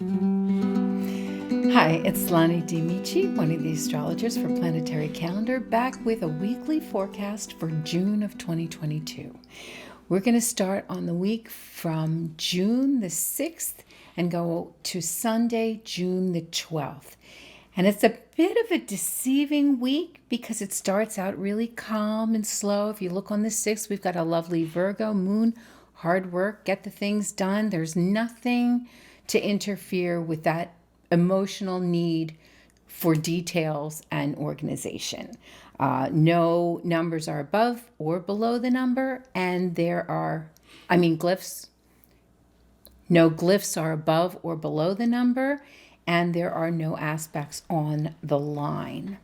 Hi, it's Lahni D'Amici, one of the astrologers for Planetary Calendar, back with a weekly forecast for June of 2022. We're going to start on the week from June the 6th and go to Sunday, June the 12th. And it's a bit of a deceiving week because it starts out really calm and slow. If you look on the 6th, we've got a lovely Virgo Moon, hard work, get the things done. There's nothing to interfere with that emotional need for details and organization. No numbers are above or below the number, and glyphs. No glyphs are above or below the number, and there are no aspects on the line.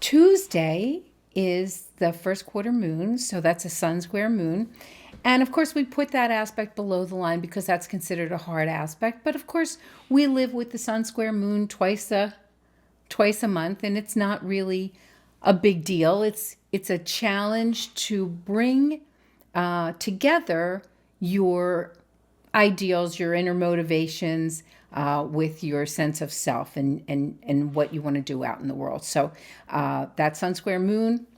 Tuesday is the first quarter moon, so that's a sun square moon. And of course, we put that aspect below the line because that's considered a hard aspect. But of course, we live with the sun square moon twice a month, and it's not really a big deal. It's a challenge to bring together your ideals, your inner motivations, with your sense of self and what you want to do out in the world. So that sun square moon,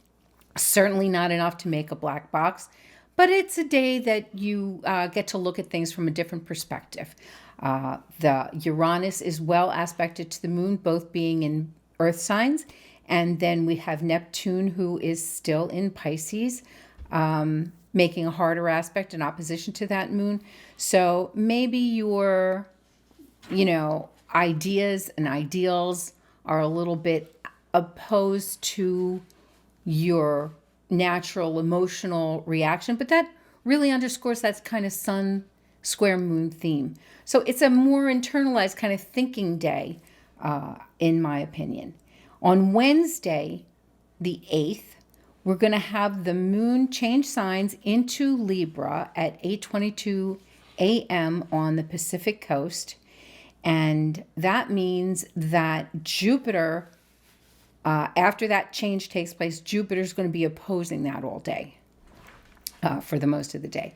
certainly not enough to make a black box, but it's a day that you get to look at things from a different perspective. The Uranus is well aspected to the moon, both being in earth signs. And then we have Neptune, who is still in Pisces, making a harder aspect in opposition to that moon. So maybe your, ideas and ideals are a little bit opposed to your natural emotional reaction, but that really underscores that kind of sun square moon theme. So it's a more internalized kind of thinking day, in my opinion. On Wednesday, the 8th, we're going to have the moon change signs into Libra at 8:22 a.m. on the Pacific coast. And that means that Jupiter, after that change takes place, Jupiter's going to be opposing that all day, for the most of the day.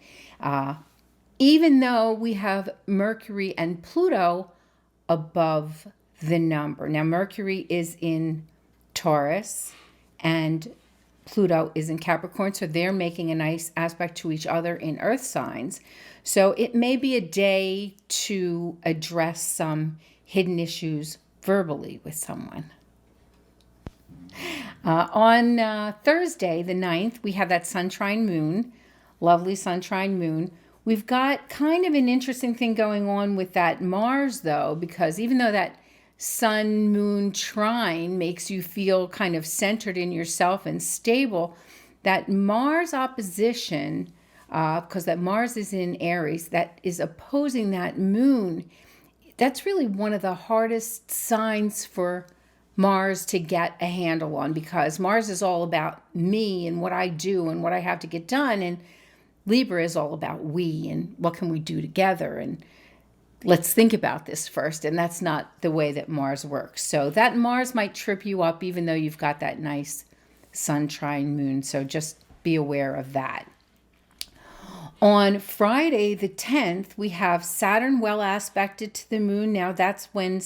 Even though we have Mercury and Pluto above the number. Now, Mercury is in Taurus and Pluto is in Capricorn, so they're making a nice aspect to each other in earth signs. So it may be a day to address some hidden issues verbally with someone. On Thursday, the 9th, we have that sunshine moon, lovely sunshine moon. We've got kind of an interesting thing going on with that Mars, though, because even though that sun moon trine makes you feel kind of centered in yourself and stable, that Mars opposition, because that Mars is in Aries, that is opposing that moon, that's really one of the hardest signs for Mars to get a handle on, because Mars is all about me and what I do and what I have to get done, and Libra is all about we and what can we do together, and let's think about this first. And that's not the way that Mars works. So that Mars might trip you up even though you've got that nice sun trine moon. So just be aware of that. On Friday, the 10th, we have Saturn well aspected to the moon. Now that's when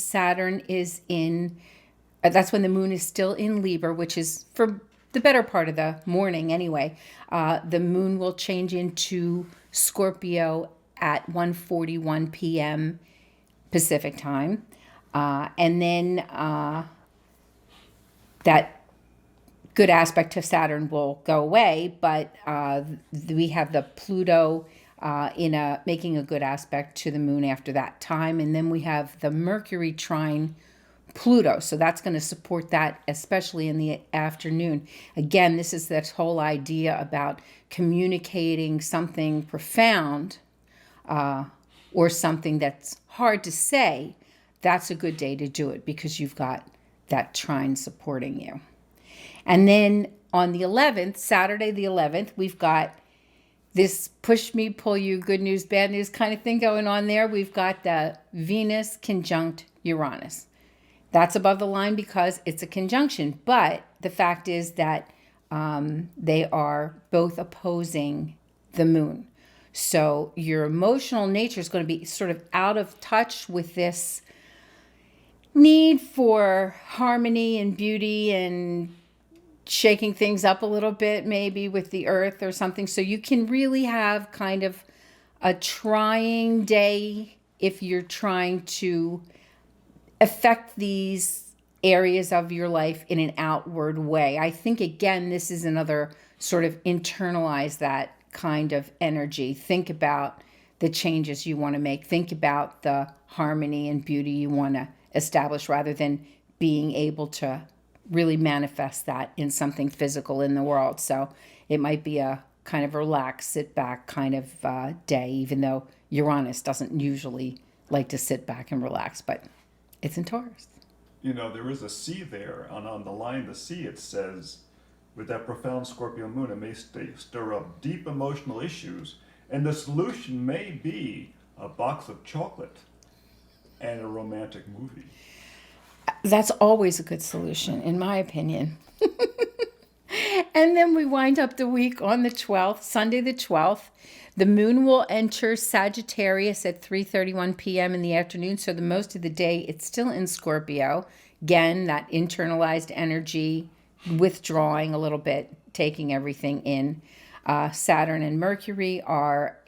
that's when the moon is still in Libra, which is for the better part of the morning anyway. The moon will change into Scorpio at 1:41 p.m. Pacific time. And then that good aspect of Saturn will go away, but we have the Pluto making a good aspect to the moon after that time. And then we have the Mercury trine Pluto. So that's going to support that, especially in the afternoon. Again, this is that whole idea about communicating something profound, or something that's hard to say. That's a good day to do it because you've got that trine supporting you. And then on the 11th, Saturday the 11th, we've got this push me, pull you, good news, bad news kind of thing going on there. We've got the Venus conjunct Uranus. That's above the line because it's a conjunction. But the fact is that they are both opposing the moon. So your emotional nature is going to be sort of out of touch with this need for harmony and beauty and shaking things up a little bit, maybe with the earth or something. So you can really have kind of a trying day if you're trying to affect these areas of your life in an outward way. I think, again, this is another sort of internalize that kind of energy. Think about the changes you want to make. Think about the harmony and beauty you want to establish rather than being able to really manifest that in something physical in the world. So it might be a kind of relaxed, sit back kind of day, even though Uranus doesn't usually like to sit back and relax, but it's in Taurus. You know, there is a C there, and on the line, the C, it says, with that profound Scorpio moon, it may stir up deep emotional issues, and the solution may be a box of chocolate and a romantic movie. That's always a good solution, in my opinion. And then we wind up the week on the 12th, Sunday the 12th. The moon will enter Sagittarius at 3:31 p.m. in the afternoon. So the most of the day, it's still in Scorpio. Again, that internalized energy, withdrawing a little bit, taking everything in. Saturn and Mercury are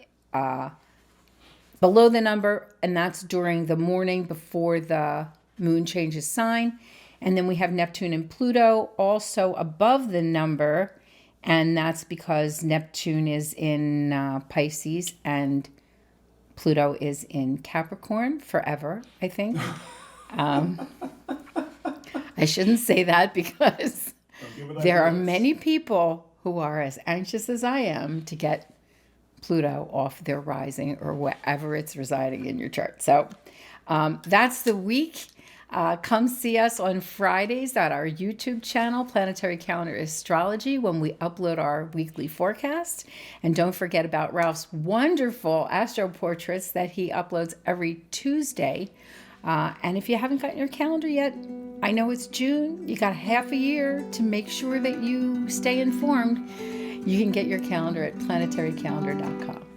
below the number, and that's during the morning before the moon changes sign. And then we have Neptune and Pluto also above the number, and that's because Neptune is in Pisces and Pluto is in Capricorn forever, I think. I shouldn't say that because there are many people who are as anxious as I am to get Pluto off their rising or wherever it's residing in your chart. So that's the week. Come see us on Fridays at our YouTube channel, Planetary Calendar Astrology, when we upload our weekly forecast. And don't forget about Ralph's wonderful astro portraits that he uploads every Tuesday. And if you haven't gotten your calendar yet, I know it's June. You got half a year to make sure that you stay informed. You can get your calendar at planetarycalendar.com.